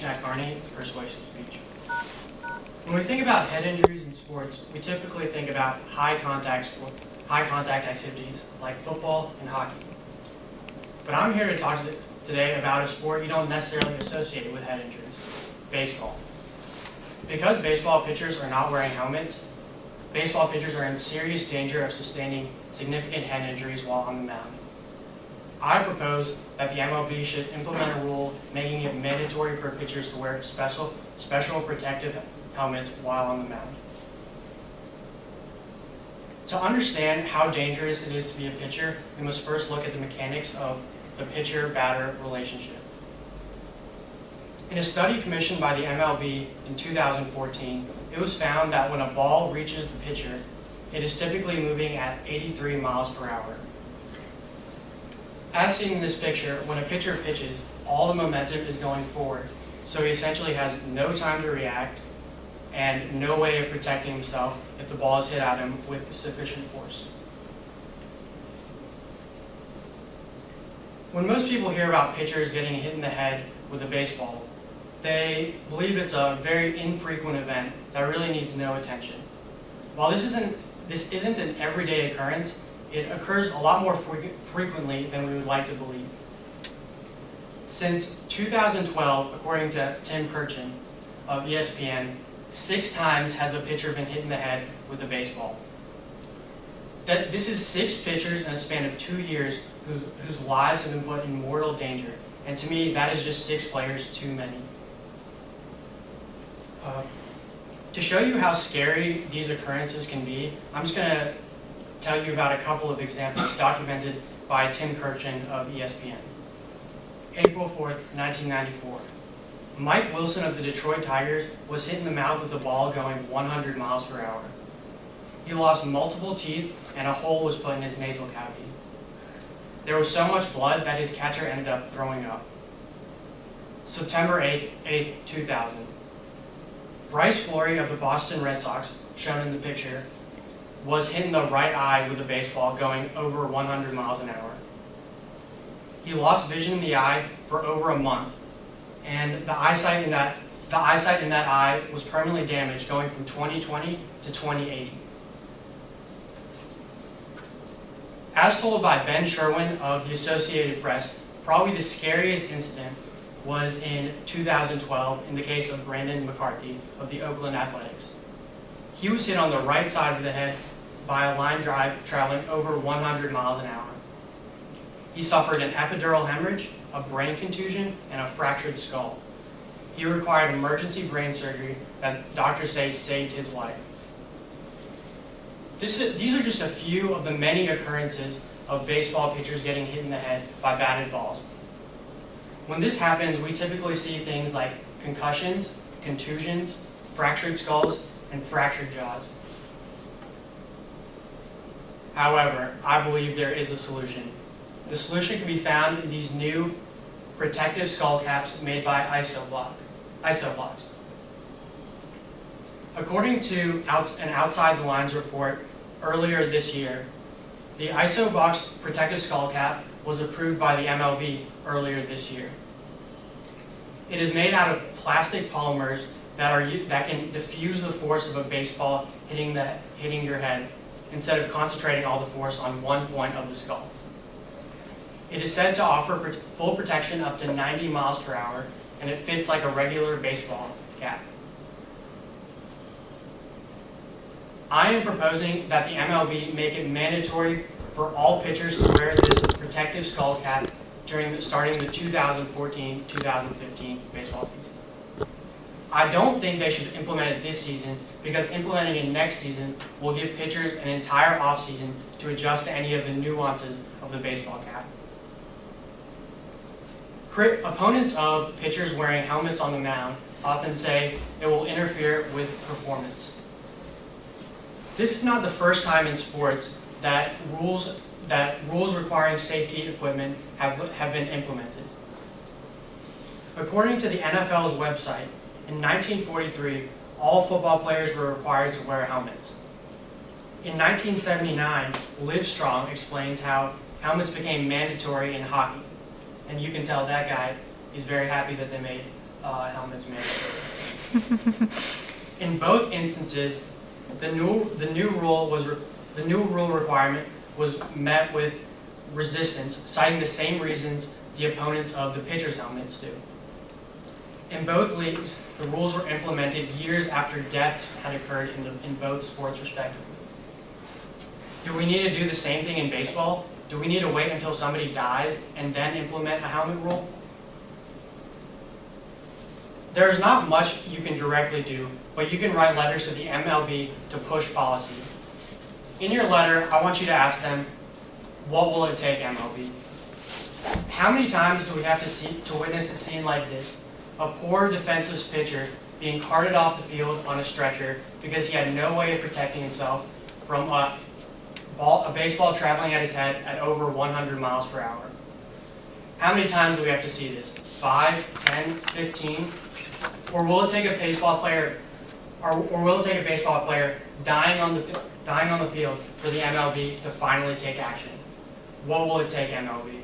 Persuasive speech. When we think about head injuries in sports, we typically think about high contact activities like football and hockey. But I'm here to talk today about a sport you don't necessarily associate with head injuries, baseball. Because baseball pitchers are not wearing helmets, baseball pitchers are in serious danger of sustaining significant head injuries while on the mound. I propose that the MLB should implement a rule making it mandatory for pitchers to wear special protective helmets while on the mound. To understand how dangerous it is to be a pitcher, we must first look at the mechanics of the pitcher-batter relationship. In a study commissioned by the MLB in 2014, it was found that when a ball reaches the pitcher, it is typically moving at 83 miles per hour. As seen in this picture, when a pitcher pitches, all the momentum is going forward, so he essentially has no time to react and no way of protecting himself if the ball is hit at him with sufficient force. When most people hear about pitchers getting hit in the head with a baseball, they believe it's a very infrequent event that really needs no attention. While this isn't an everyday occurrence, it occurs a lot more frequently than we would like to believe. Since 2012, according to Tim Kurchin of ESPN, 6 times has a pitcher been hit in the head with a baseball. This is 6 pitchers in a span of 2 years whose lives have been put in mortal danger. And to me, that is just 6 players too many. To show you how scary these occurrences can be, I'm just going to tell you about a couple of examples documented by Tim Kurchin of ESPN. April 4th, 1994. Mike Wilson of the Detroit Tigers was hit in the mouth with a ball going 100 miles per hour. He lost multiple teeth and a hole was put in his nasal cavity. There was so much blood that his catcher ended up throwing up. September 8th, 2000. Bryce Flory of the Boston Red Sox, shown in the picture, was hit in the right eye with a baseball going over 100 miles an hour. He lost vision in the eye for over a month, and the eyesight in that eye was permanently damaged, going from 20/20 to 20/80. As told by Ben Sherwin of the Associated Press, probably the scariest incident was in 2012 in the case of Brandon McCarthy of the Oakland Athletics. He was hit on the right side of the head by a line drive traveling over 100 miles an hour. He suffered an epidural hemorrhage, a brain contusion, and a fractured skull. He required emergency brain surgery that doctors say saved his life. These are just a few of the many occurrences of baseball pitchers getting hit in the head by batted balls. When this happens, we typically see things like concussions, contusions, fractured skulls, and fractured jaws. However, I believe there is a solution. The solution can be found in these new protective skull caps made by Isoblocks. According to an Outside the Lines report earlier this year, the Isoblocks protective skull cap was approved by the MLB earlier this year. It is made out of plastic polymers that can diffuse the force of a baseball hitting your head instead of concentrating all the force on one point of the skull. It is said to offer full protection up to 90 miles per hour, and it fits like a regular baseball cap. I am proposing that the MLB make it mandatory for all pitchers to wear this protective skull cap starting the 2014-2015 baseball season. I don't think they should implement it this season because implementing it next season will give pitchers an entire offseason to adjust to any of the nuances of the baseball cap. Opponents of pitchers wearing helmets on the mound often say it will interfere with performance. This is not the first time in sports that rules requiring safety equipment have been implemented. According to the NFL's website, in 1943, all football players were required to wear helmets. In 1979, Livestrong explains how helmets became mandatory in hockey. And you can tell that guy is very happy that they made helmets mandatory. In both instances, the new rule requirement was met with resistance, citing the same reasons the opponents of the pitcher's helmets do. In both leagues, the rules were implemented years after deaths had occurred in both sports respectively. Do we need to do the same thing in baseball? Do we need to wait until somebody dies and then implement a helmet rule? There is not much you can directly do, but you can write letters to the MLB to push policy. In your letter, I want you to ask them, what will it take, MLB? How many times do we have to witness a scene like this? A poor defenseless pitcher being carted off the field on a stretcher because he had no way of protecting himself from a baseball traveling at his head at over 100 miles per hour. How many times do we have to see this? 5, 10, 15? Or will it take a baseball player, dying on the field for the MLB to finally take action? What will it take, MLB?